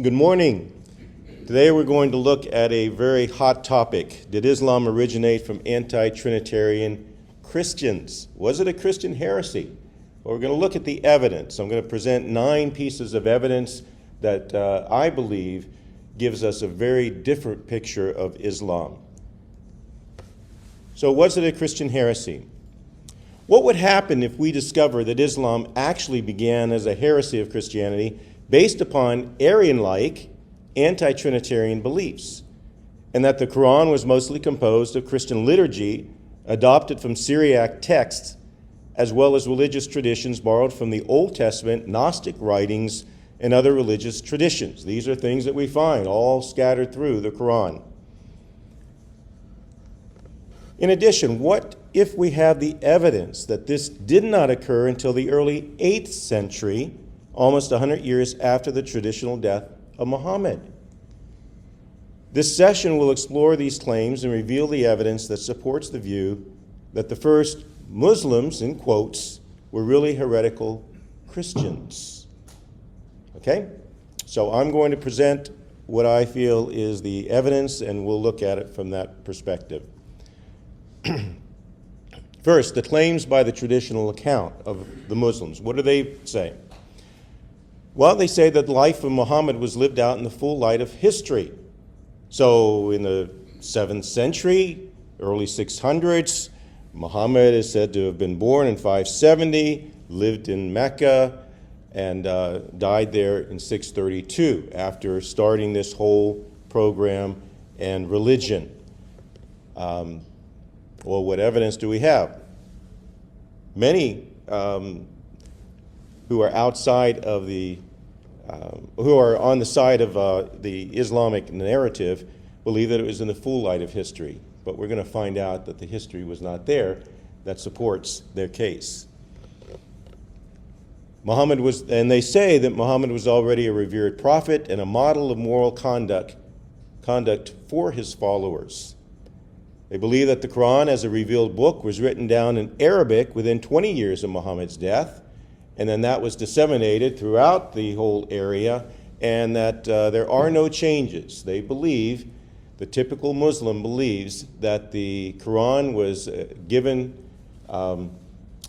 Good morning. Today we're going to look at a very hot topic. Did Islam originate from anti-trinitarian Christians? Was it a Christian heresy? Well, we're going to look at the evidence. I'm going to present 9 pieces of evidence that I believe gives us a very different picture of Islam. So was it a Christian heresy? What would happen if we discover that Islam actually began as a heresy of Christianity based upon Arian-like anti-Trinitarian beliefs, and that the Quran was mostly composed of Christian liturgy adopted from Syriac texts, as well as religious traditions borrowed from the Old Testament, Gnostic writings, and other religious traditions? These are things that we find all scattered through the Quran. In addition, what if we have the evidence that this did not occur until the early 8th century, almost 100 years after the traditional death of Muhammad? This session will explore these claims and reveal the evidence that supports the view that the first Muslims, in quotes, were really heretical Christians. Okay? So I'm going to present what I feel is the evidence, and we'll look at it from that perspective. First, the claims by the traditional account of the Muslims. What do they say? Well, they say that the life of Muhammad was lived out in the full light of history. So in the 7th century, early 600s, Muhammad is said to have been born in 570, lived in Mecca, and died there in 632 after starting this whole program and religion. Well, what evidence do we have? Many who are outside of who are on the side of the Islamic narrative believe that it was in the full light of history. But we're going to find out that the history was not there that supports their case. And they say that Muhammad was already a revered prophet and a model of moral conduct for his followers. They believe that the Quran, as a revealed book, was written down in Arabic within 20 years of Muhammad's death, and then that was disseminated throughout the whole area, and that there are no changes. They believe, the typical Muslim believes, that the Quran was given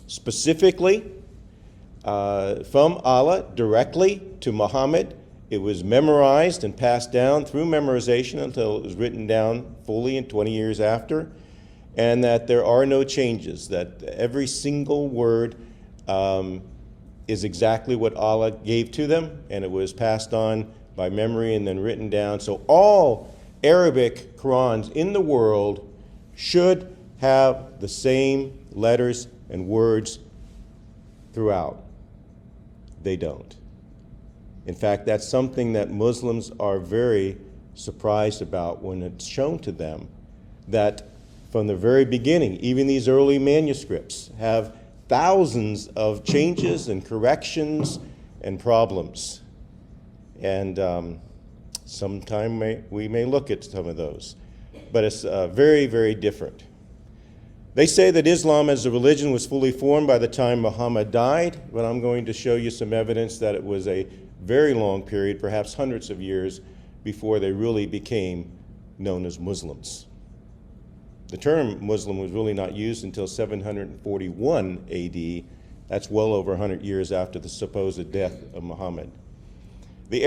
specifically from Allah directly to Muhammad. It was memorized and passed down through memorization until it was written down fully in 20 years after, and that there are no changes, that every single word is exactly what Allah gave to them, and it was passed on by memory and then written down. So all Arabic Qurans in the world should have the same letters and words throughout. They don't. In fact, that's something that Muslims are very surprised about when it's shown to them that from the very beginning, even these early manuscripts have thousands of changes and corrections and problems. And sometime we may look at some of those. But it's very, very different. They say that Islam as a religion was fully formed by the time Muhammad died, but I'm going to show you some evidence that it was a very long period, perhaps hundreds of years, before they really became known as Muslims. The term Muslim was really not used until 741 AD. That's well over 100 years after the supposed death of Muhammad. They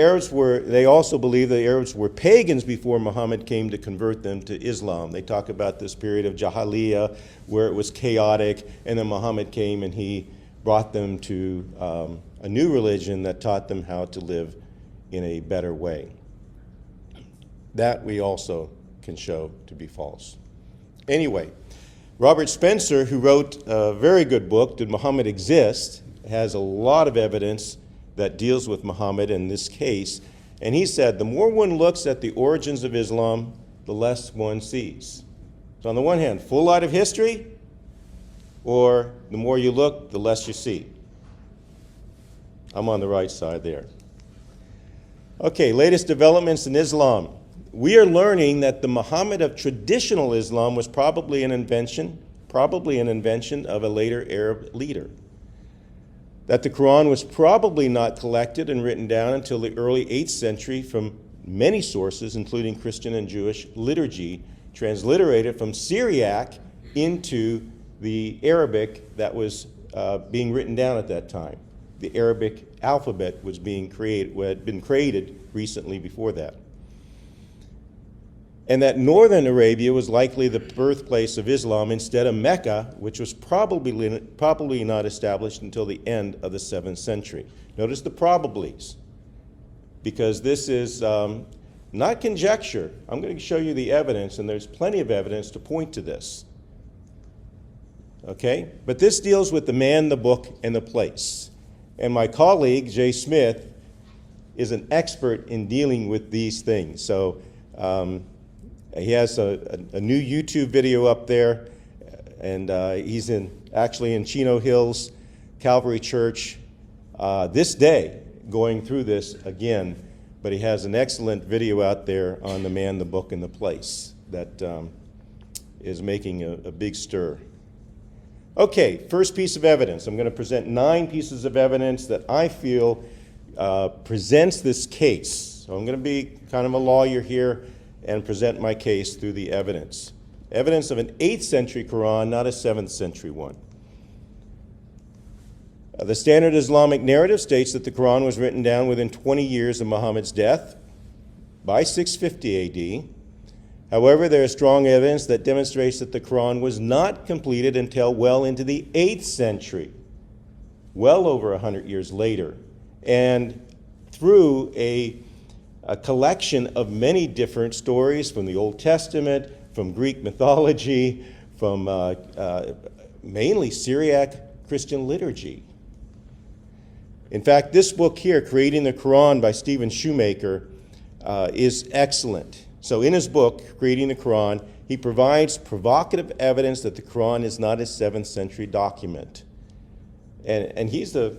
also believe the Arabs were pagans before Muhammad came to convert them to Islam. They talk about this period of Jahiliyyah where it was chaotic, and then Muhammad came and he brought them to a new religion that taught them how to live in a better way. That we also can show to be false. Anyway, Robert Spencer, who wrote a very good book, Did Muhammad Exist?, has a lot of evidence that deals with Muhammad in this case. And he said, the more one looks at the origins of Islam, the less one sees. So on the one hand, full light of history, or the more you look, the less you see. I'm on the right side there. Okay, latest developments in Islam. We are learning that the Muhammad of traditional Islam was probably an invention of a later Arab leader. that the Quran was probably not collected and written down until the early 8th century from many sources, including Christian and Jewish liturgy, transliterated from Syriac into the Arabic that was being written down at that time. The Arabic alphabet was being created, had been created recently before that. And that northern Arabia was likely the birthplace of Islam instead of Mecca, which was probably not established until the end of the 7th century. Notice the probablys, because this is not conjecture. I'm going to show you the evidence, and there's plenty of evidence to point to this. Okay? But this deals with the man, the book, and the place. And my colleague, Jay Smith, is an expert in dealing with these things. So he has a new YouTube video up there, and he's actually in Chino Hills Calvary Church this day going through this again. But he has an excellent video out there on the man, the book, and the place that is making a big stir. Okay, first piece of evidence. I'm going to present 9 pieces of evidence that I feel presents this case. So I'm going to be kind of a lawyer here and present my case through the evidence. Evidence of an 8th century Quran, not a 7th century one. The standard Islamic narrative states that the Quran was written down within 20 years of Muhammad's death by 650 AD. However, there is strong evidence that demonstrates that the Quran was not completed until well into the 8th century, well over 100 years later, and through a collection of many different stories from the Old Testament, from Greek mythology, from mainly Syriac Christian liturgy. In fact, this book here, Creating the Quran by Stephen Shoemaker, is excellent. So in his book, Creating the Quran, he provides provocative evidence that the Quran is not a 7th century document. And he's a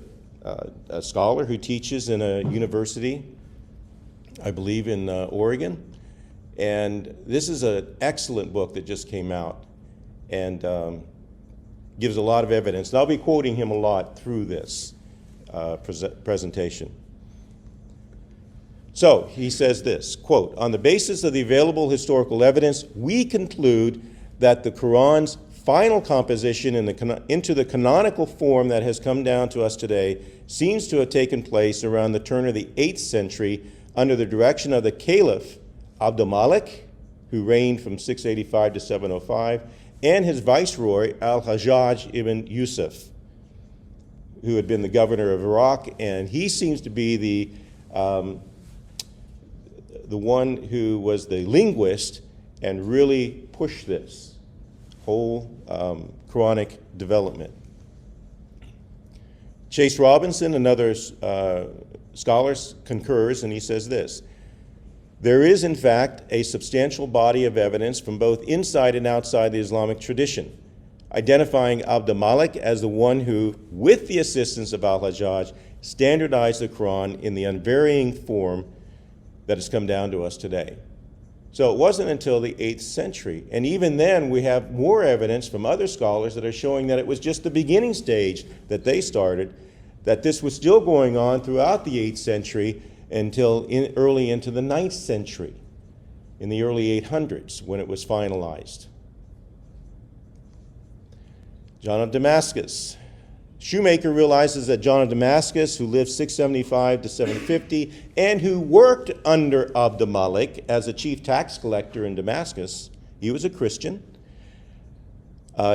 scholar who teaches in a university, I believe in Oregon. And this is an excellent book that just came out and gives a lot of evidence. And I'll be quoting him a lot through this presentation. So he says this, quote, "On the basis of the available historical evidence, we conclude that the Quran's final composition into the canonical form that has come down to us today seems to have taken place around the turn of the 8th century under the direction of the Caliph al-Malik, who reigned from 685 to 705, and his viceroy al-Hajjaj ibn Yusuf, who had been the governor of Iraq, and he seems to be the one who was the linguist and really pushed this whole Quranic development. Chase Robinson, another scholar, concurs, and he says this: "There is, in fact, a substantial body of evidence from both inside and outside the Islamic tradition, identifying al-Malik as the one who, with the assistance of al-Hajjaj, standardized the Quran in the unvarying form that has come down to us today." So it wasn't until the 8th century, and even then we have more evidence from other scholars that are showing that it was just the beginning stage that they started, that this was still going on throughout the 8th century until early into the 9th century, in the early 800s, when it was finalized. John of Damascus. Shoemaker realizes that John of Damascus, who lived 675 to 750, and who worked under al-Malik as a chief tax collector in Damascus, he was a Christian.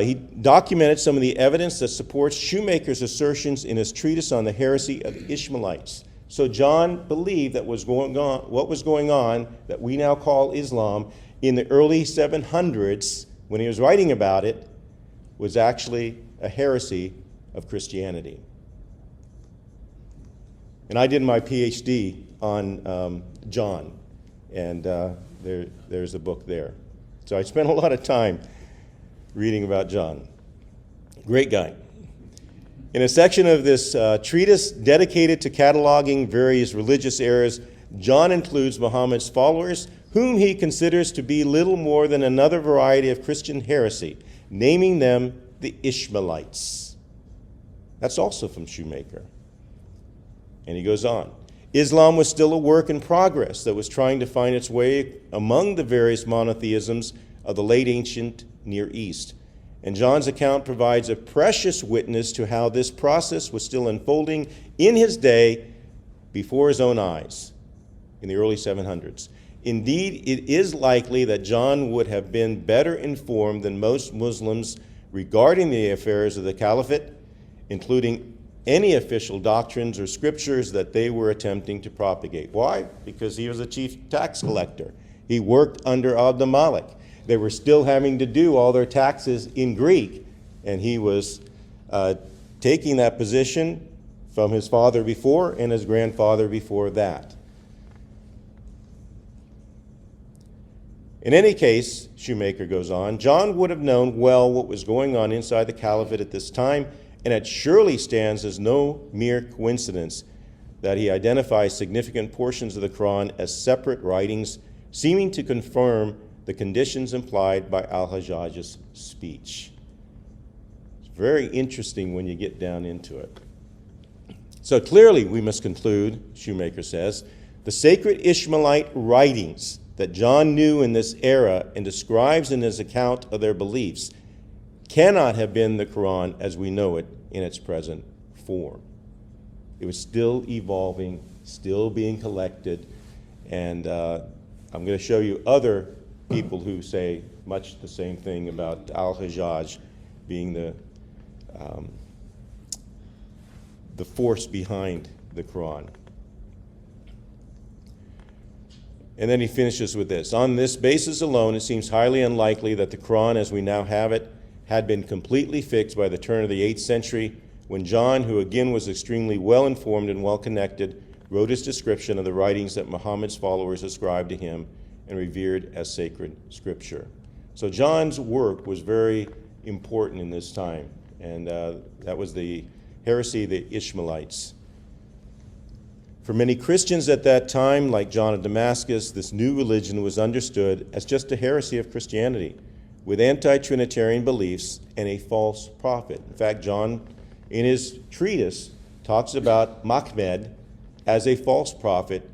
He documented some of the evidence that supports Shoemaker's assertions in his treatise on the heresy of the Ishmaelites. So John believed that what was going on, that we now call Islam, in the early 700s, when he was writing about it, was actually a heresy of Christianity. And I did my PhD on John, and there's a book there. So I spent a lot of time reading about John. Great guy. In a section of this treatise dedicated to cataloging various religious errors, John includes Muhammad's followers, whom he considers to be little more than another variety of Christian heresy, naming them the Ishmaelites. That's also from Shoemaker. And he goes on. Islam was still a work in progress that was trying to find its way among the various monotheisms of the late ancient Near East. And John's account provides a precious witness to how this process was still unfolding in his day before his own eyes in the early 700s. Indeed, it is likely that John would have been better informed than most Muslims regarding the affairs of the caliphate, including any official doctrines or scriptures that they were attempting to propagate. Why? Because he was a chief tax collector. He worked under al-Malik. They were still having to do all their taxes in Greek, and he was taking that position from his father before and his grandfather before that. In any case, Shoemaker goes on, John would have known well what was going on inside the caliphate at this time, and it surely stands as no mere coincidence that he identifies significant portions of the Quran as separate writings, seeming to confirm the conditions implied by al-Hajjaj's speech. It's very interesting when you get down into it. So clearly we must conclude, Shoemaker says, the sacred Ishmaelite writings that John knew in this era and describes in his account of their beliefs cannot have been the Quran as we know it in its present form. It was still evolving, still being collected, and I'm going to show you other people who say much the same thing about al-Hajjaj being the force behind the Quran. And then he finishes with this. On this basis alone, it seems highly unlikely that the Quran as we now have it had been completely fixed by the turn of the 8th century when John, who again was extremely well informed and well connected, wrote his description of the writings that Muhammad's followers ascribed to him and revered as sacred scripture. So John's work was very important in this time, and that was the heresy of the Ishmaelites. For many Christians at that time, like John of Damascus, this new religion was understood as just a heresy of Christianity, with anti-trinitarian beliefs and a false prophet. In fact, John, in his treatise, talks about Mahmed as a false prophet,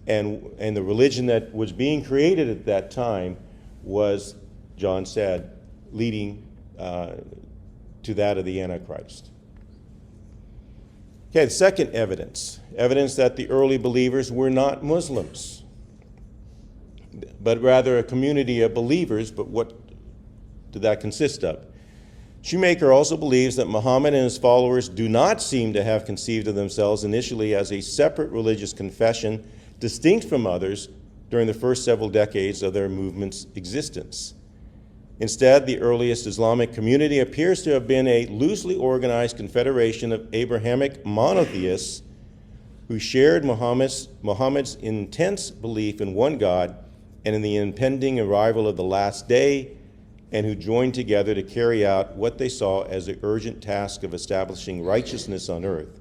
and the religion that was being created at that time was, John said, leading to that of the Antichrist. Okay, the second evidence that the early believers were not Muslims, but rather a community of believers. But what did that consist of? Shoemaker also believes that Muhammad and his followers do not seem to have conceived of themselves initially as a separate religious confession distinct from others during the first several decades of their movement's existence. Instead, the earliest Islamic community appears to have been a loosely organized confederation of Abrahamic monotheists who shared Muhammad's intense belief in one God and in the impending arrival of the last day, and who joined together to carry out what they saw as the urgent task of establishing righteousness on earth,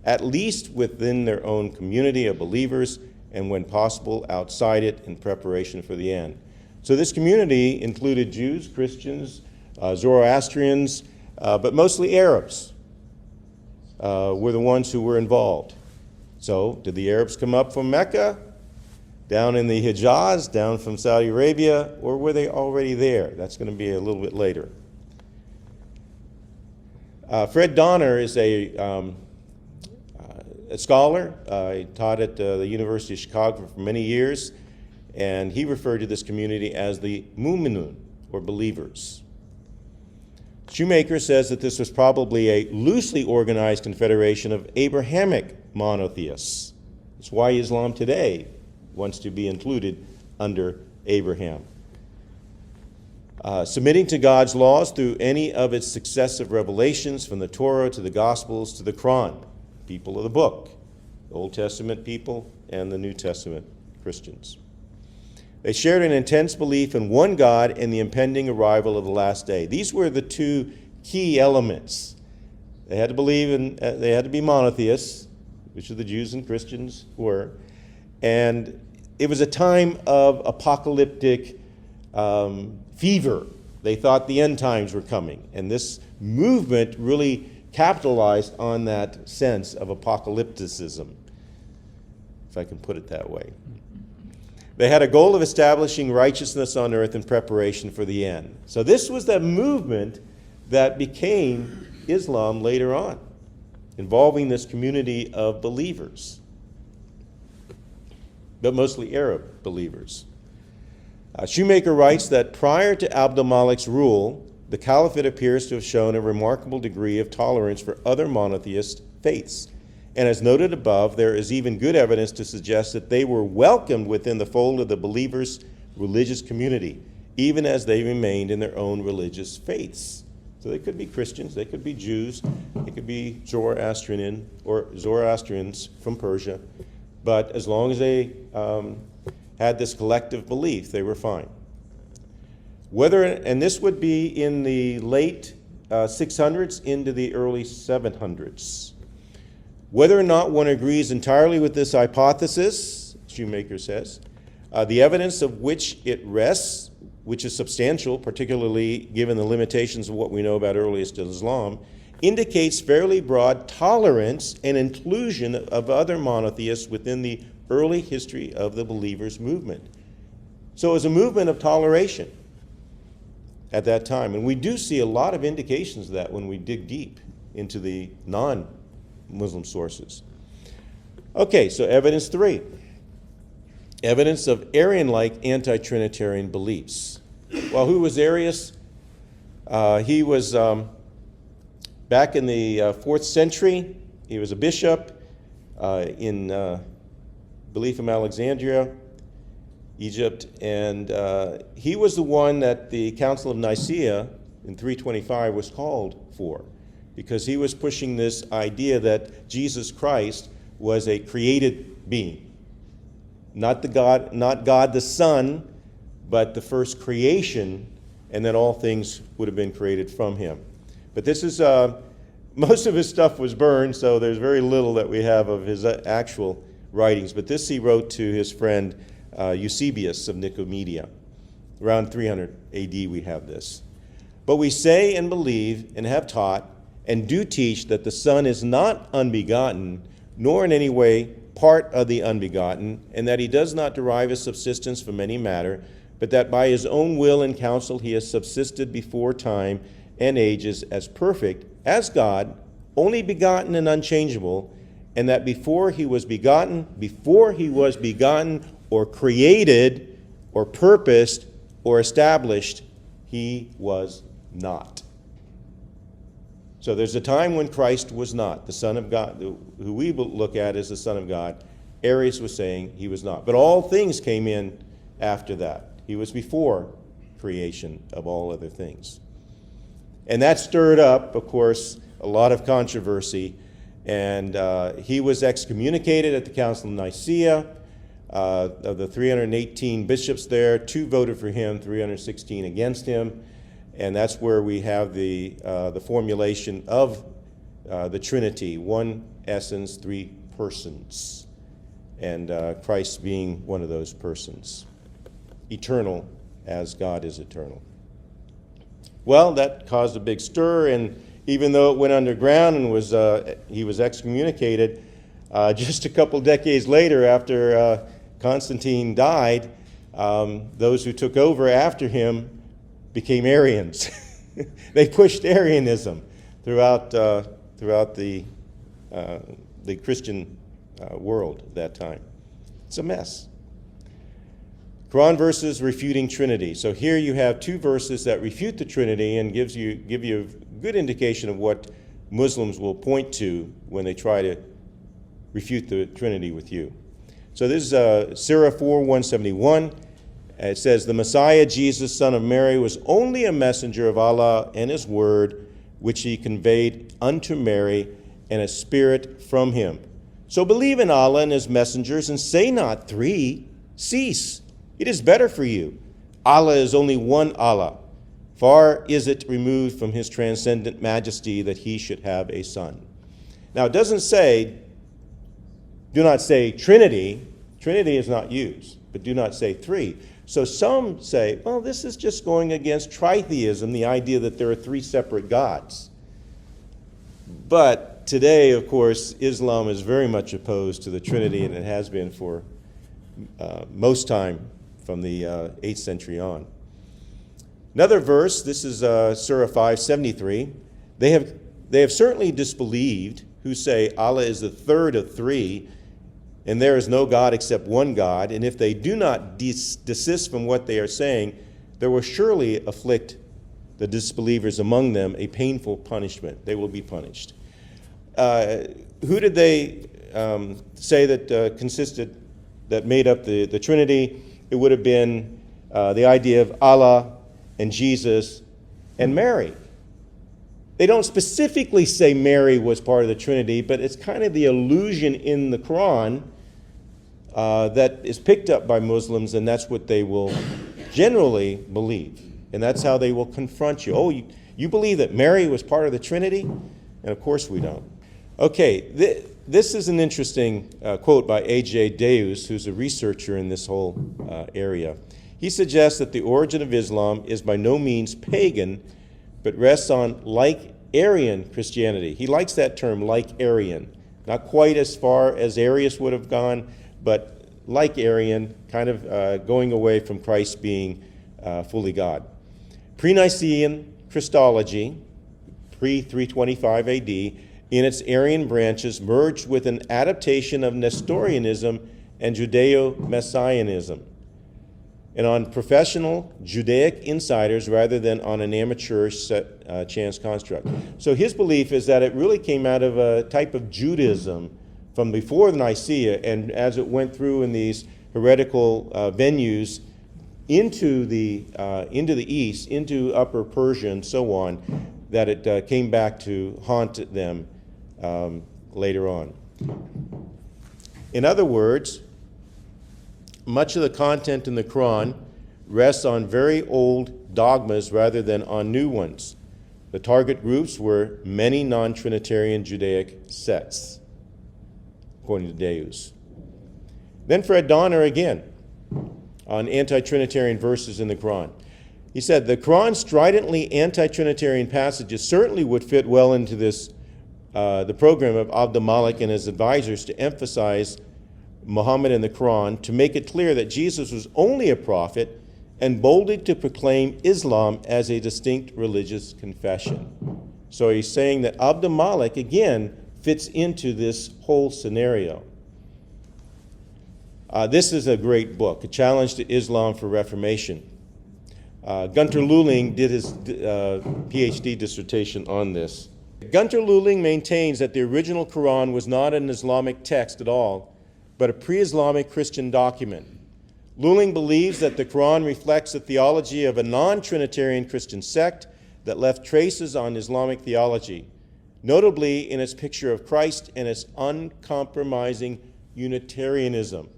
at least within their own community of believers, and when possible outside it in preparation for the end. So this community included Jews, Christians, Zoroastrians, but mostly Arabs were the ones who were involved. So did the Arabs come up from Mecca, down in the Hijaz, down from Saudi Arabia, or were they already there? That's going to be a little bit later. Fred Donner is a scholar. He taught at the University of Chicago for many years, and he referred to this community as the Mu'minun, or believers. Shoemaker says that this was probably a loosely organized confederation of Abrahamic monotheists. That's why Islam today wants to be included under Abraham. Submitting to God's laws through any of its successive revelations, from the Torah to the Gospels to the Quran, people of the book, the Old Testament people and the New Testament Christians. They shared an intense belief in one God and the impending arrival of the last day. These were the two key elements. They had to believe in, they had to be monotheists, which the Jews and Christians were, and it was a time of apocalyptic fever. They thought the end times were coming, and this movement really capitalized on that sense of apocalypticism, if I can put it that way. They had a goal of establishing righteousness on earth in preparation for the end. So this was the movement that became Islam later on, involving this community of believers, but mostly Arab believers. Shoemaker writes that prior to Abd al-Malik's rule, the caliphate appears to have shown a remarkable degree of tolerance for other monotheist faiths. And as noted above, there is even good evidence to suggest that they were welcomed within the fold of the believers' religious community, even as they remained in their own religious faiths. So they could be Christians, they could be Jews, they could be Zoroastrian or Zoroastrians from Persia, but as long as they had this collective belief, they were fine. And this would be in the late 600s into the early 700s. Whether or not one agrees entirely with this hypothesis, Shoemaker says, the evidence of which it rests, which is substantial, particularly given the limitations of what we know about earliest Islam, indicates fairly broad tolerance and inclusion of other monotheists within the early history of the believers' movement. So it was a movement of toleration at that time. And we do see a lot of indications of that when we dig deep into the non-Muslim sources. Okay, so evidence 3. Evidence of Arian-like anti-trinitarian beliefs. Well, who was Arius? He was back in the 4th century. He was a bishop in belief from Alexandria, Egypt, and he was the one that the Council of Nicaea in 325 was called for, because he was pushing this idea that Jesus Christ was a created being. Not God the Son, but the first creation, and that all things would have been created from him. But this is, most of his stuff was burned, so there's very little that we have of his actual writings. But this he wrote to his friend Eusebius of Nicomedia. Around 300 AD we have this. But we say and believe and have taught and do teach that the Son is not unbegotten, nor in any way part of the unbegotten, and that he does not derive his subsistence from any matter, but that by his own will and counsel he has subsisted before time and ages as perfect, as God, only begotten and unchangeable, and that before he was begotten or created or purposed or established, he was not. So there's a time when Christ was not, the Son of God, who we look at as the Son of God. Arius was saying he was not. But all things came in after that. He was before creation of all other things. And that stirred up, of course, a lot of controversy. And he was excommunicated at the Council of Nicaea. Of the 318 bishops there, 2 voted for him, 316 against him. And that's where we have the formulation of the Trinity, one essence, 3 persons, and Christ being one of those persons, eternal as God is eternal. Well, that caused a big stir, and even though it went underground and he was excommunicated, just a couple decades later, after Constantine died, those who took over after him became Arians. They pushed Arianism throughout the Christian world at that time. It's a mess. Quran verses refuting Trinity. So here you have 2 verses that refute the Trinity and give you a good indication of what Muslims will point to when they try to refute the Trinity with you. So this is Surah 4:171. It says, the Messiah, Jesus, son of Mary, was only a messenger of Allah and his word, which he conveyed unto Mary, and a spirit from him. So believe in Allah and his messengers, and say not 3. Cease. It is better for you. Allah is only one Allah. Far is it removed from his transcendent majesty that he should have a son. Now it doesn't say, do not say Trinity. Trinity is not used, but do not say 3. So some say, well, this is just going against tritheism, the idea that there are 3 separate gods. But today, of course, Islam is very much opposed to the Trinity, and it has been for most time from the 8th century on. Another verse, this is Surah 573. They have certainly disbelieved who say Allah is the third of three, and there is no God except one God, and if they do not desist from what they are saying, there will surely afflict the disbelievers among them a painful punishment. They will be punished. Who did they say that made up the Trinity? It would have been the idea of Allah and Jesus and Mary. They don't specifically say Mary was part of the Trinity, but it's kind of the allusion in the Quran that is picked up by Muslims, and that's what they will generally believe. And that's how they will confront you. Oh, you believe that Mary was part of the Trinity? And of course we don't. Okay, this is an interesting quote by A.J. Deus, who's a researcher in this whole area. He suggests that the origin of Islam is by no means pagan, but rests on like Arian Christianity. He likes that term, like Arian. Not quite as far as Arius would have gone, but like Arian, kind of going away from Christ being fully God. Pre-Nicene Christology, pre-325 AD, in its Arian branches, merged with an adaptation of Nestorianism and Judeo-Messianism, and on professional Judaic insiders rather than on an amateurish chance construct. So his belief is that it really came out of a type of Judaism from before the Nicaea, and as it went through in these heretical venues into the east, into Upper Persia and so on, that it came back to haunt them later on. In other words, much of the content in the Quran rests on very old dogmas rather than on new ones. The target groups were many non-Trinitarian Judaic sects, according to Deus. Then Fred Donner again, on anti-Trinitarian verses in the Quran. He said, the Quran's stridently anti-Trinitarian passages certainly would fit well into this, the program of al-Malik and his advisors to emphasize Muhammad and the Quran, to make it clear that Jesus was only a prophet, and boldly to proclaim Islam as a distinct religious confession. So he's saying that al-Malik, again, fits into this whole scenario. This is a great book, A Challenge to Islam for Reformation. Gunter Luling did his PhD dissertation on this. Gunter Luling maintains that the original Quran was not an Islamic text at all, but a pre-Islamic Christian document. Luling believes that the Quran reflects the theology of a non-Trinitarian Christian sect that left traces on Islamic theology, notably in its picture of Christ and its uncompromising Unitarianism.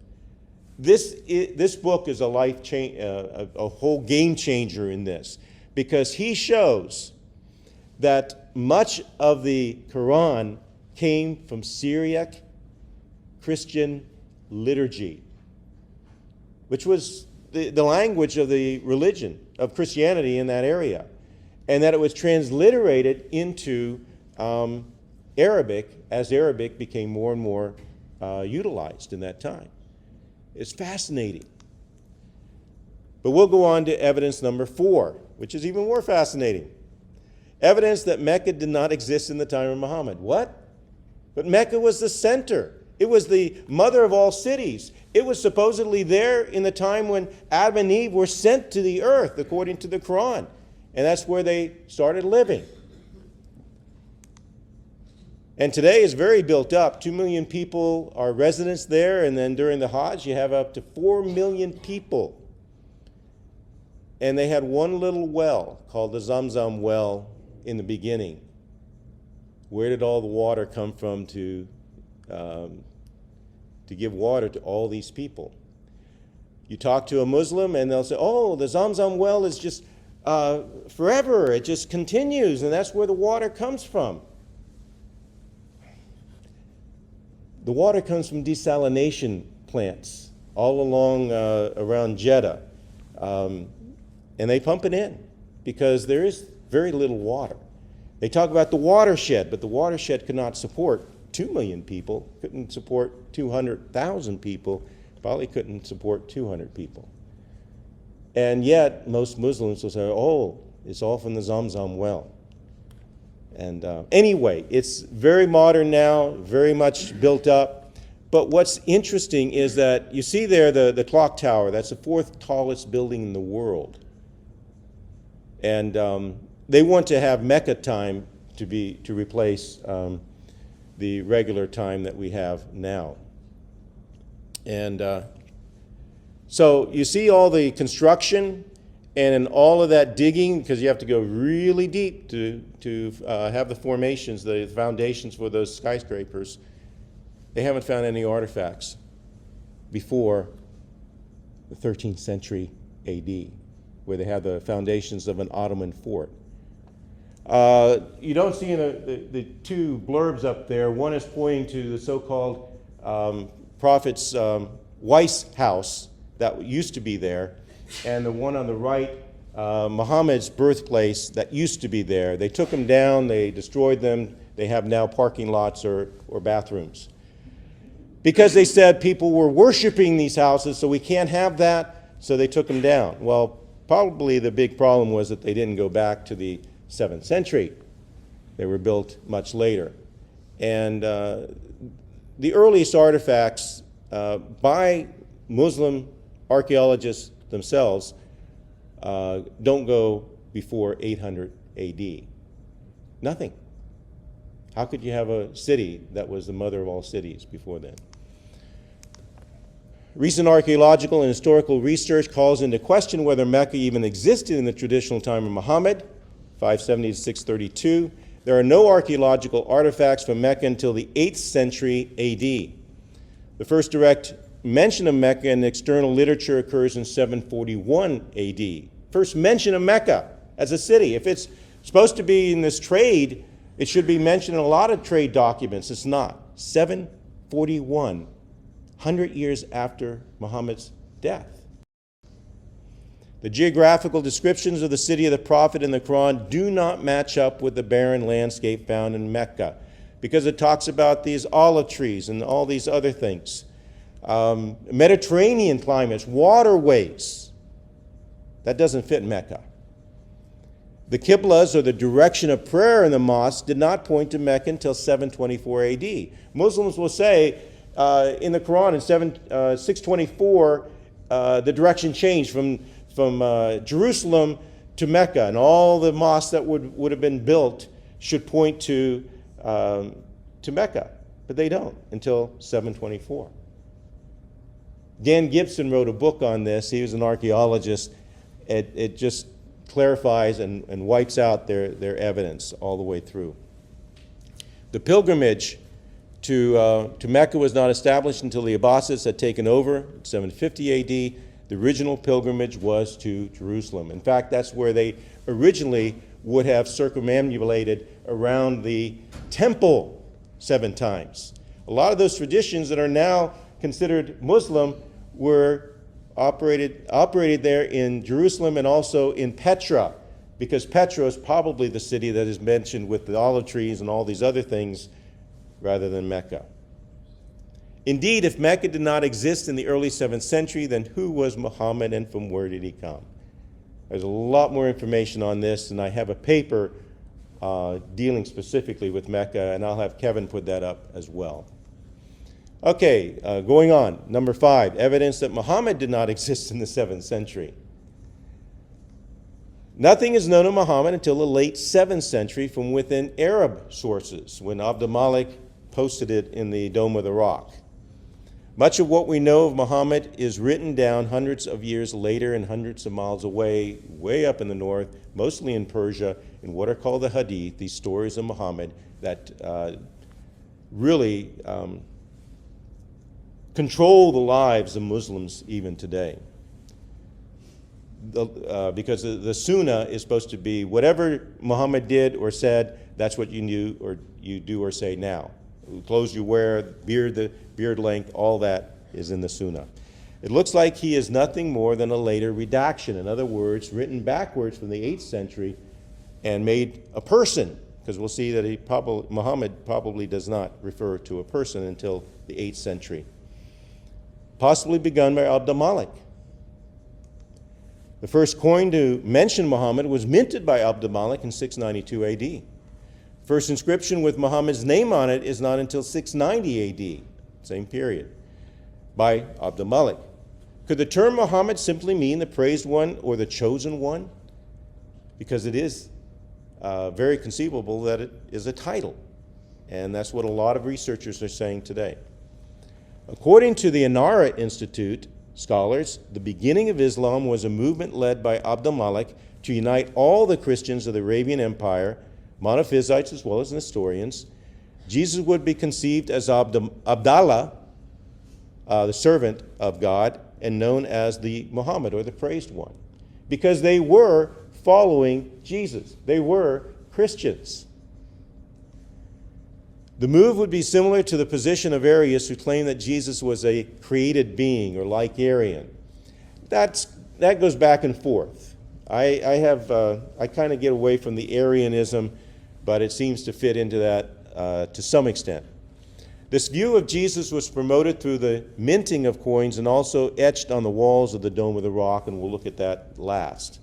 This book is a whole game changer in this, because he shows that much of the Quran came from Syriac Christian liturgy, which was the language of the religion of Christianity in that area, and that it was transliterated into Arabic as Arabic became more and more utilized in that time. It's fascinating. But we'll go on to evidence number 4, which is even more fascinating. Evidence that Mecca did not exist in the time of Muhammad. What? But Mecca was the center. It was the mother of all cities. It was supposedly there in the time when Adam and Eve were sent to the earth, according to the Quran. And that's where they started living. And today is very built up. 2 million people are residents there, and then during the Hajj, you have up to 4 million people. And they had one little well called the Zamzam well in the beginning. Where did all the water come from to give water to all these people? You talk to a Muslim and they'll say, oh, the Zamzam well is just forever. It just continues, and that's where the water comes from. The water comes from desalination plants all along around Jeddah. And they pump it in because there is very little water. They talk about the watershed, but the watershed could not support 2 million people, couldn't support 200,000 people, probably couldn't support 200 people. And yet, most Muslims will say, oh, it's all from the Zamzam well. And anyway, it's very modern now, very much built up. But what's interesting is that you see there the clock tower. That's the 4th tallest building in the world. And they want to have Mecca time to replace the regular time that we have now. And so you see all the construction and in all of that digging, because you have to go really deep to have the formations, the foundations for those skyscrapers. They haven't found any artifacts before the 13th century AD, where they have the foundations of an Ottoman fort. You don't see in the 2 blurbs up there. One is pointing to the so-called Prophet's Weiss house that used to be there, and the one on the right, Muhammad's birthplace that used to be there. They took them down, they destroyed them. They have now parking lots or bathrooms. Because they said people were worshiping these houses, so we can't have that, so they took them down. Well, probably the big problem was that they didn't go back to the 7th century. They were built much later. And the earliest artifacts by Muslim archaeologists themselves don't go before 800 AD. Nothing. How could you have a city that was the mother of all cities before then? Recent archaeological and historical research calls into question whether Mecca even existed in the traditional time of Muhammad, 570 to 632. There are no archaeological artifacts from Mecca until the 8th century AD. The first direct mention of Mecca in external literature occurs in 741 AD. First mention of Mecca as a city. If it's supposed to be in this trade, it should be mentioned in a lot of trade documents. It's not. 741, 100 years after Muhammad's death. The geographical descriptions of the city of the Prophet in the Quran do not match up with the barren landscape found in Mecca, because it talks about these olive trees and all these other things. Mediterranean climates, waterways. That doesn't fit Mecca. The Qiblas, or the direction of prayer in the mosque, did not point to Mecca until 724 AD. Muslims will say in the Quran in 624, the direction changed from Jerusalem to Mecca, and all the mosques that would have been built should point to Mecca, but they don't until 724. Dan Gibson wrote a book on this. He was an archaeologist. It just clarifies and wipes out their evidence all the way through. The pilgrimage to Mecca was not established until the Abbasids had taken over in 750 AD. The original pilgrimage was to Jerusalem. In fact, that's where they originally would have circumambulated around the temple 7 times. A lot of those traditions that are now considered Muslim were operated there in Jerusalem and also in Petra, because Petra is probably the city that is mentioned with the olive trees and all these other things rather than Mecca. Indeed, if Mecca did not exist in the early 7th century, then who was Muhammad and from where did he come? There's a lot more information on this, and I have a paper dealing specifically with Mecca, and I'll have Kevin put that up as well. Okay, going on. Number 5, evidence that Muhammad did not exist in the 7th century. Nothing is known of Muhammad until the late 7th century from within Arab sources, when al-Malik posted it in the Dome of the Rock. Much of what we know of Muhammad is written down hundreds of years later and hundreds of miles away, way up in the north, mostly in Persia, in what are called the Hadith, these stories of Muhammad that really control the lives of Muslims even today. Because the Sunnah is supposed to be whatever Muhammad did or said, that's what you do or say now. Clothes you wear, the beard length, all that is in the Sunnah. It looks like he is nothing more than a later redaction. In other words, written backwards from the 8th century and made a person, because we'll see that Muhammad probably does not refer to a person until the 8th century. Possibly begun by al-Malik. The first coin to mention Muhammad was minted by al-Malik in 692 AD. First inscription with Muhammad's name on it is not until 690 AD, same period, by al-Malik. Could the term Muhammad simply mean the praised one or the chosen one? Because it is very conceivable that it is a title, and that's what a lot of researchers are saying today. According to the Inara Institute scholars, the beginning of Islam was a movement led by al-Malik to unite all the Christians of the Arabian Empire, monophysites as well as Nestorians. Jesus would be conceived as Abdallah, the servant of God, and known as the Muhammad, or the praised one, because they were following Jesus. They were Christians. The move would be similar to the position of Arius, who claimed that Jesus was a created being, or like Arian. That goes back and forth. I kind of get away from the Arianism, but it seems to fit into that to some extent. This view of Jesus was promoted through the minting of coins and also etched on the walls of the Dome of the Rock, and we'll look at that last.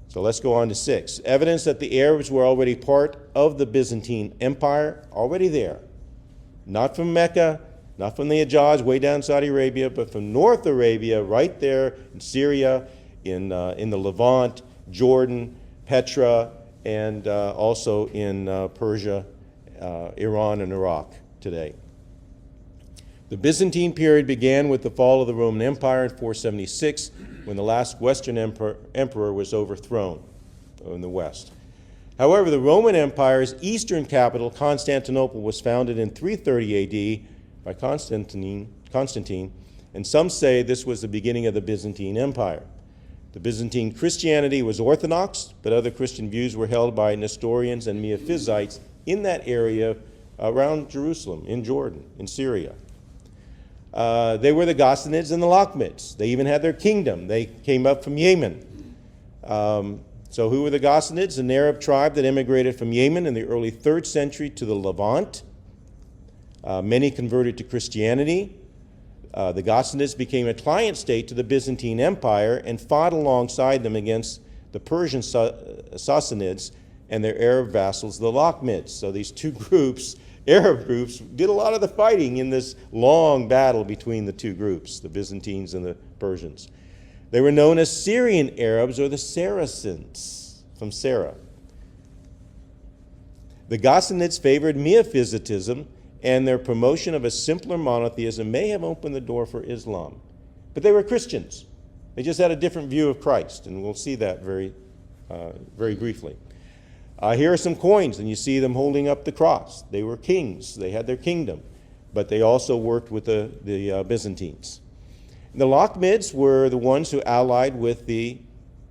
So let's go on to 6. Evidence that the Arabs were already part of the Byzantine Empire, already there. Not from Mecca, not from the Hejaz, way down Saudi Arabia, but from North Arabia, right there in Syria, in the Levant, Jordan, Petra, and also in Persia, Iran, and Iraq today. The Byzantine period began with the fall of the Roman Empire in 476, when the last Western emperor was overthrown in the West. However, the Roman Empire's eastern capital, Constantinople, was founded in 330 AD by Constantine, and some say this was the beginning of the Byzantine Empire. The Byzantine Christianity was Orthodox, but other Christian views were held by Nestorians and Miaphysites in that area around Jerusalem, in Jordan, in Syria. They were the Ghassanids and the Lakhmids. They even had their kingdom. They came up from Yemen. So who were the Ghassanids? An Arab tribe that immigrated from Yemen in the early 3rd century to the Levant. Many converted to Christianity. The Ghassanids became a client state to the Byzantine Empire and fought alongside them against the Persian Sassanids and their Arab vassals, the Lakhmids. So these two groups, Arab groups, did a lot of the fighting in this long battle between the two groups, the Byzantines and the Persians. They were known as Syrian Arabs, or the Saracens, from Sarah. The Ghassanids favored Miaphysitism, and their promotion of a simpler monotheism may have opened the door for Islam. But they were Christians. They just had a different view of Christ, and we'll see that very briefly. Here are some coins, and you see them holding up the cross. They were kings. They had their kingdom, but they also worked with the Byzantines. The Lakhmids were the ones who allied with the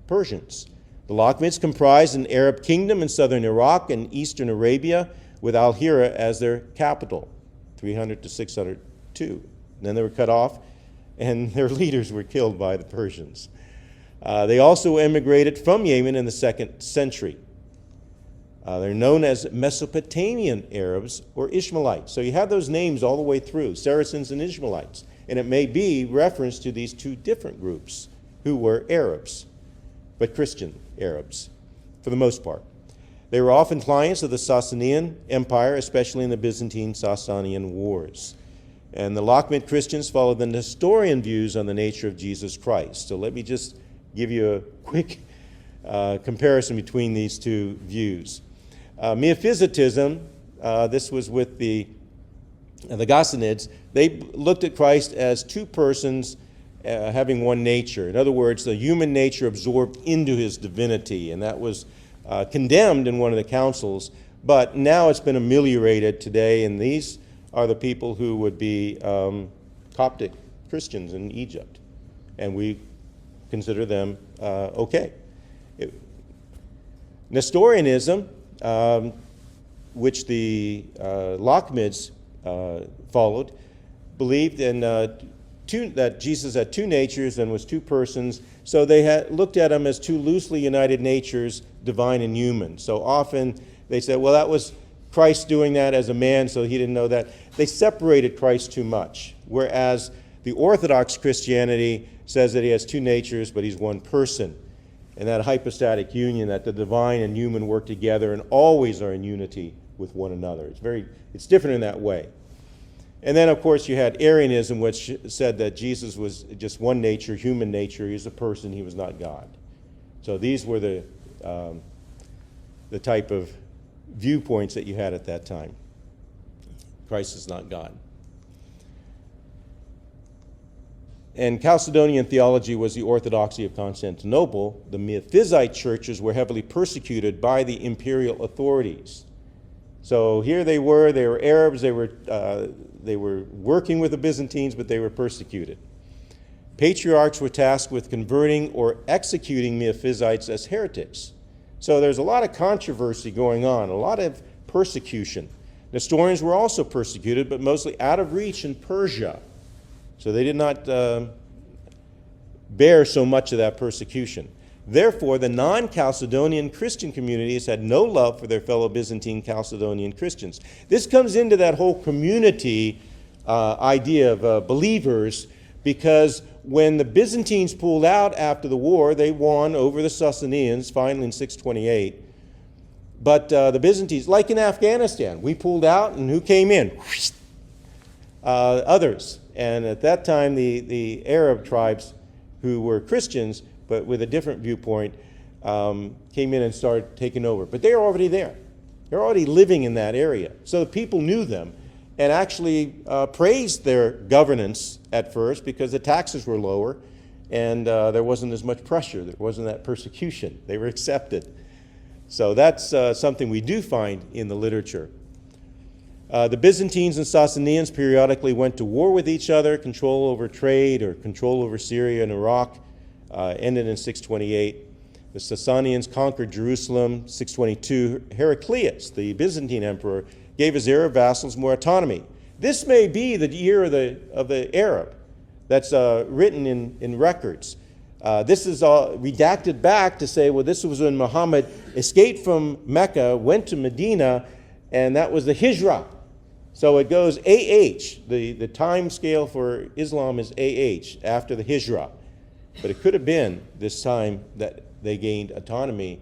Persians. The Lakhmids comprised an Arab kingdom in southern Iraq and eastern Arabia, with Al-Hira as their capital, 300 to 602. And then they were cut off, and their leaders were killed by the Persians. They also immigrated from Yemen in the 2nd century. They're known as Mesopotamian Arabs or Ishmaelites. So you have those names all the way through, Saracens and Ishmaelites. And it may be reference to these two different groups who were Arabs, but Christian Arabs for the most part. They were often clients of the Sasanian Empire, especially in the Byzantine-Sasanian Wars. And the Lakhmid Christians followed the Nestorian views on the nature of Jesus Christ. So let me just give you a quick comparison between these two views. Miaphysitism, this was with the Ghassanids, they looked at Christ as two persons having one nature. In other words, the human nature absorbed into his divinity, and that was condemned in one of the councils, but now it's been ameliorated today, and these are the people who would be Coptic Christians in Egypt, and we consider them okay. Nestorianism, which the Lakhmids followed, believed in that Jesus had two natures and was two persons, so they had looked at him as two loosely united natures, divine and human. So often They said, well, that was Christ doing that as a man, so he didn't know that. They separated Christ too much, whereas the Orthodox Christianity says that he has two natures, but he's one person. And that hypostatic union, that the divine and human work together and always are in unity with one another. It's different in that way. And then, of course, you had Arianism, which said that Jesus was just one nature, human nature. He was a person, he was not God. So these were the type of viewpoints that you had at that time. Christ is not God. And Chalcedonian theology was the orthodoxy of Constantinople. The Miaphysite churches were heavily persecuted by the imperial authorities. So here they were Arabs, they were working with the Byzantines, but they were persecuted. Patriarchs were tasked with converting or executing Miaphysites as heretics. So there's a lot of controversy going on, a lot of persecution. Nestorians were also persecuted, but mostly out of reach in Persia. So they did not bear so much of that persecution. Therefore, the non-Chalcedonian Christian communities had no love for their fellow Byzantine Chalcedonian Christians. This comes into that whole community idea of believers, because when the Byzantines pulled out after the war, they won over the Sasanians, finally in 628. But the Byzantines, like in Afghanistan, we pulled out, and who came in? Others. And at that time, the Arab tribes who were Christians, but with a different viewpoint, came in and started taking over. But they were already there. They're already living in that area. So the people knew them and actually praised their governance at first because the taxes were lower and there wasn't as much pressure. There wasn't that persecution. They were accepted. So that's something we do find in the literature. The Byzantines and Sasanians periodically went to war with each other. Control over trade or control over Syria and Iraq ended in 628. The Sasanians conquered Jerusalem, 622. Heraclius, the Byzantine emperor, gave his Arab vassals more autonomy. This may be the year of the Arab that's written in records. This is redacted back to say, well, this was when Muhammad escaped from Mecca, went to Medina, and that was the Hijrah. So it goes AH. The time scale for Islam is AH, after the Hijrah. But it could have been this time that they gained autonomy,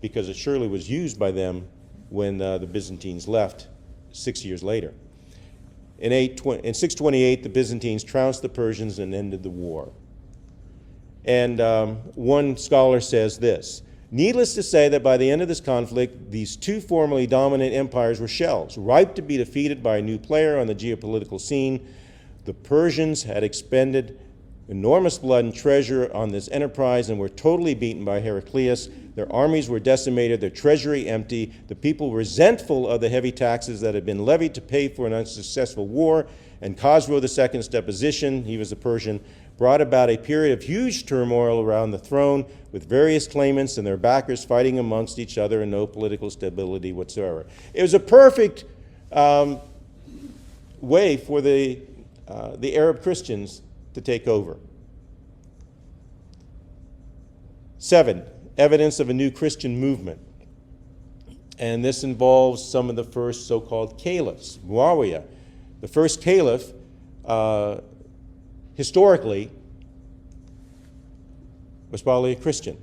because it surely was used by them when the Byzantines left 6 years later. In 628, the Byzantines trounced the Persians and ended the war. And one scholar says this: needless to say that by the end of this conflict, these two formerly dominant empires were shells, ripe to be defeated by a new player on the geopolitical scene. The Persians had expended enormous blood and treasure on this enterprise and were totally beaten by Heraclius. Their armies were decimated, their treasury empty, the people resentful of the heavy taxes that had been levied to pay for an unsuccessful war, and Khosrow II's deposition, he was a Persian, brought about a period of huge turmoil around the throne, with various claimants and their backers fighting amongst each other and no political stability whatsoever. It was a perfect way for the Arab Christians to take over. 7, evidence of a new Christian movement. And this involves some of the first so-called caliphs. Muawiya, the first caliph, historically, was probably a Christian.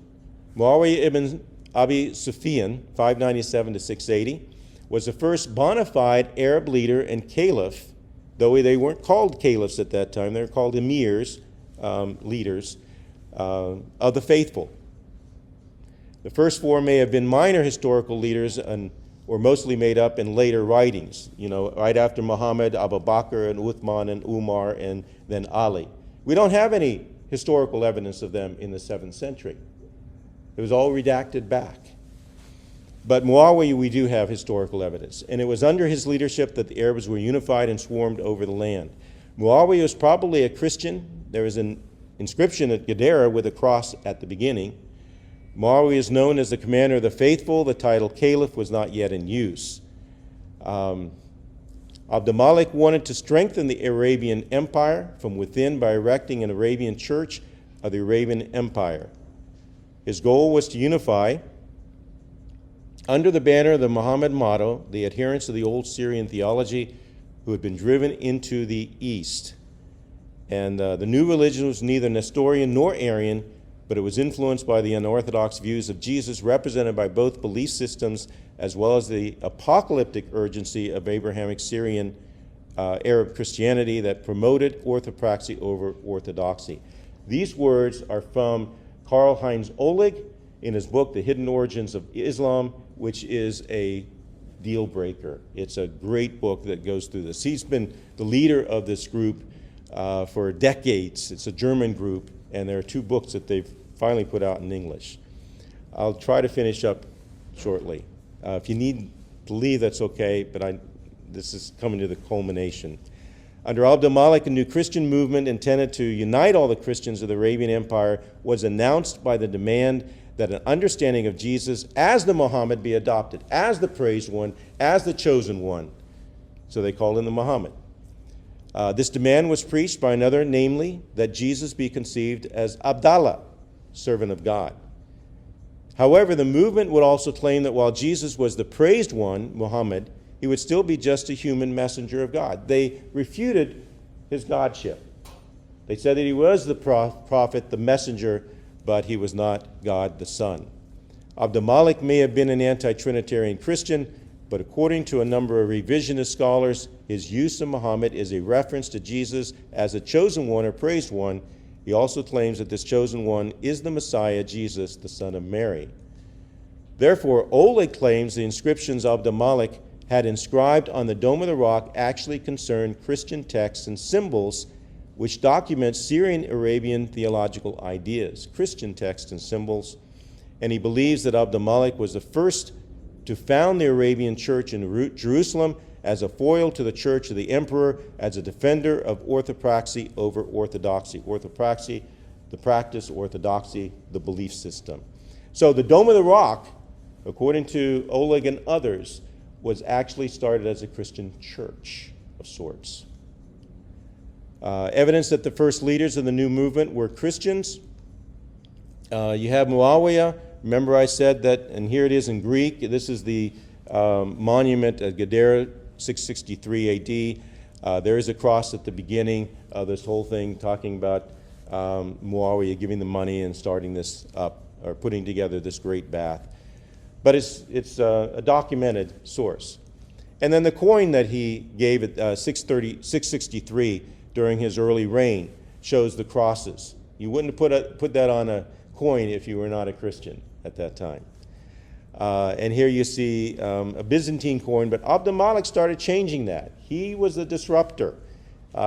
Muawiya ibn Abi Sufyan, 597 to 680, was the first bona fide Arab leader and caliph, though they weren't called caliphs at that time. They were called emirs, leaders of the faithful. The first four may have been minor historical leaders and were mostly made up in later writings, right after Muhammad, Abu Bakr, and Uthman, and Umar, and then Ali. We don't have any historical evidence of them in the 7th century. It was all redacted back. But Muawiya, we do have historical evidence, and it was under his leadership that the Arabs were unified and swarmed over the land. Muawiya was probably a Christian. There is an inscription at Gadara with a cross at the beginning. Muawiya is known as the commander of the faithful. The title caliph was not yet in use. al-Malik wanted to strengthen the Arabian Empire from within by erecting an Arabian church of the Arabian Empire. His goal was to unify under the banner of the Muhammad motto, the adherents of the old Syrian theology who had been driven into the East. And the new religion was neither Nestorian nor Arian, but it was influenced by the unorthodox views of Jesus, represented by both belief systems as well as the apocalyptic urgency of Abrahamic Syrian Arab Christianity that promoted orthopraxy over orthodoxy. These words are from Karl-Heinz Oleg in his book, The Hidden Origins of Islam, which is a deal breaker. It's a great book that goes through this. He's been the leader of this group for decades. It's a German group, and there are 2 books that they've finally put out in English. I'll try to finish up shortly. If you need to leave, that's okay, but this is coming to the culmination. Under al-Malik, a new Christian movement intended to unite all the Christians of the Arabian Empire was announced by the demand that an understanding of Jesus as the Muhammad be adopted, as the praised one, as the chosen one. So they called him the Muhammad. This demand was preached by another, namely, that Jesus be conceived as Abdallah, servant of God. However, the movement would also claim that while Jesus was the praised one, Muhammad, he would still be just a human messenger of God. They refuted his godship. They said that he was the prophet, the messenger, but he was not God the Son. Abd-al-Malik may have been an anti-trinitarian Christian, but according to a number of revisionist scholars, his use of Muhammad is a reference to Jesus as a chosen one or praised one. He also claims that this chosen one is the Messiah, Jesus, the son of Mary. Therefore, Oleg claims the inscriptions Abd-al-Malik had inscribed on the Dome of the Rock actually concerned Christian texts and symbols which document Syrian Arabian theological ideas, Christian texts and symbols. And he believes that Abd-al-Malik was the first to found the Arabian church in Jerusalem as a foil to the church of the emperor, as a defender of orthopraxy over orthodoxy. Orthopraxy, the practice; orthodoxy, the belief system. So the Dome of the Rock, according to Oleg and others, was actually started as a Christian church of sorts. Evidence that the first leaders of the new movement were Christians. You have Muawiya. Remember I said that, and here it is in Greek. This is the monument at Gadara, 663 AD. There is a cross at the beginning of this whole thing talking about Muawiya giving the money and starting this up, or putting together this great bath. But it's a documented source. And then the coin that he gave at 663 during his early reign shows the crosses. You wouldn't put that on a coin if you were not a Christian at that time. And here you see a Byzantine coin, but Abd-al-Malik started changing that. He was the disruptor.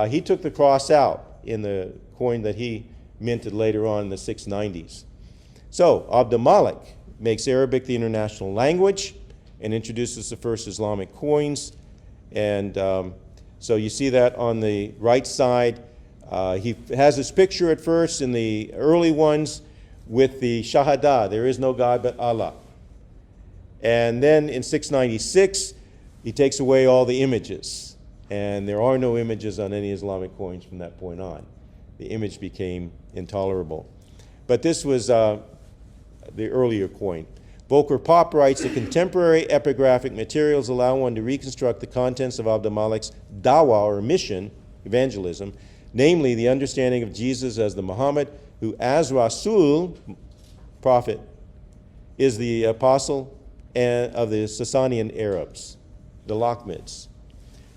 He took the cross out in the coin that he minted later on in the 690s. So Abd-al-Malik makes Arabic the international language and introduces the first Islamic coins. And so you see that on the right side. He has his picture at first in the early ones with the Shahada, there is no God but Allah. And then in 696, he takes away all the images. And there are no images on any Islamic coins from that point on. The image became intolerable. But this was the earlier coin. Volker Popp writes, the contemporary epigraphic materials allow one to reconstruct the contents of Abd-al-Malik's dawah, or mission, evangelism, namely the understanding of Jesus as the Muhammad, who as Rasul, prophet, is the apostle of the Sasanian Arabs, the Lakhmids.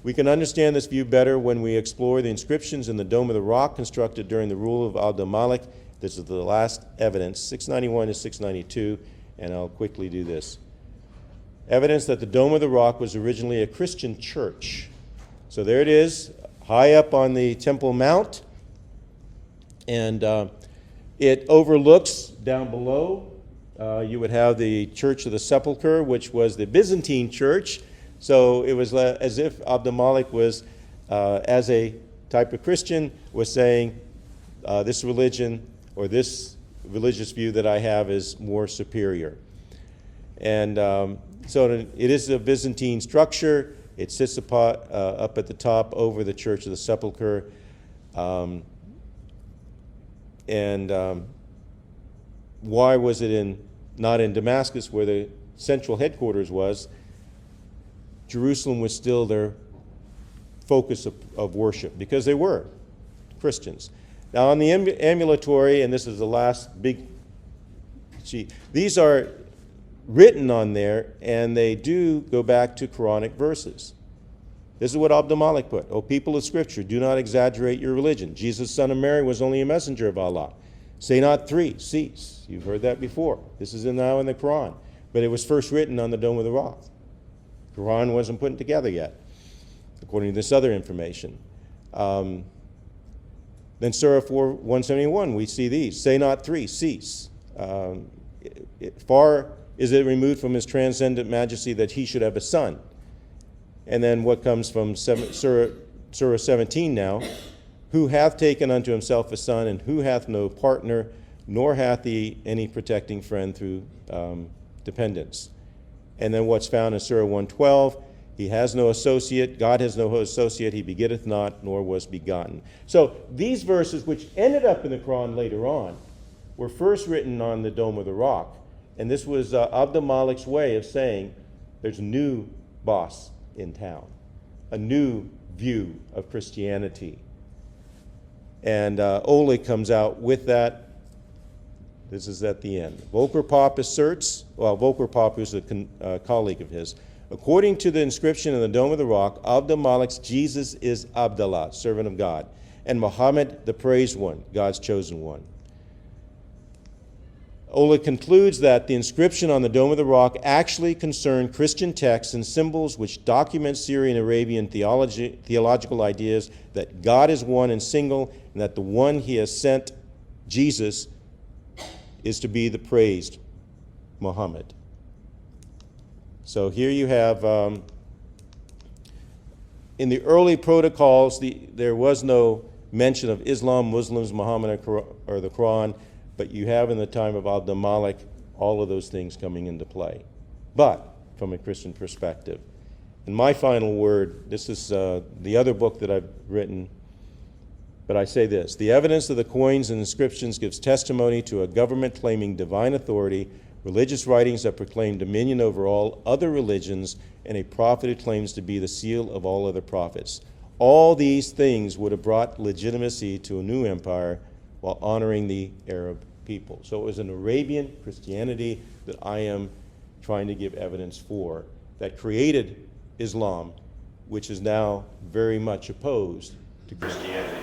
We can understand this view better when we explore the inscriptions in the Dome of the Rock constructed during the rule of Abd-al-Malik. This is the last evidence, 691 to 692, and I'll quickly do this. Evidence that the Dome of the Rock was originally a Christian church. So there it is, high up on the Temple Mount, and it overlooks down below. You would have the Church of the Sepulchre, which was the Byzantine church. So it was as if Abd-al-Malik was, as a type of Christian, was saying, this religion or this religious view that I have is more superior. And so it is a Byzantine structure. It sits up at the top over the Church of the Sepulchre. Why was it not in Damascus, where the central headquarters was, Jerusalem was still their focus of worship, because they were Christians. Now on the ambulatory, and this is the last big sheet, these are written on there, and they do go back to Quranic verses. This is what al-Malik put. O people of Scripture, do not exaggerate your religion. Jesus, son of Mary, was only a messenger of Allah. Say not three, cease. You've heard that before. This is now in the Quran. But it was first written on the Dome of the Rock. The Quran wasn't put together yet, according to this other information. Then Surah 171, we see these. Say not three, cease. Far is it removed from his transcendent majesty that he should have a son. And then what comes from Surah 17 now, who hath taken unto himself a son, and who hath no partner, nor hath he any protecting friend through dependence. And then what's found in Surah 112, he has no associate, God has no associate, he begetteth not, nor was begotten. So these verses, which ended up in the Quran later on, were first written on the Dome of the Rock. And this was al-Malik's way of saying there's a new boss in town, a new view of Christianity. And Ole comes out with that. This is at the end. Volker Pop asserts, well, Volker Pop, who's a colleague of his, according to the inscription in the Dome of the Rock, al-Malik's Jesus is Abdullah, servant of God, and Muhammad, the praised one, God's chosen one. Ole concludes that the inscription on the Dome of the Rock actually concerned Christian texts and symbols which document Syrian Arabian theological ideas that God is one and single, and that the one he has sent, Jesus, is to be the praised Muhammad. So here you have, in the early protocols, there was no mention of Islam, Muslims, Muhammad, or the Quran, but you have in the time of al-Malik all of those things coming into play, but from a Christian perspective. And my final word, this is the other book that I've written, but I say this: the evidence of the coins and inscriptions gives testimony to a government claiming divine authority, religious writings that proclaim dominion over all other religions, and a prophet who claims to be the seal of all other prophets. All these things would have brought legitimacy to a new empire while honoring the Arab people. So it was an Arabian Christianity that I am trying to give evidence for that created Islam, which is now very much opposed to Christianity.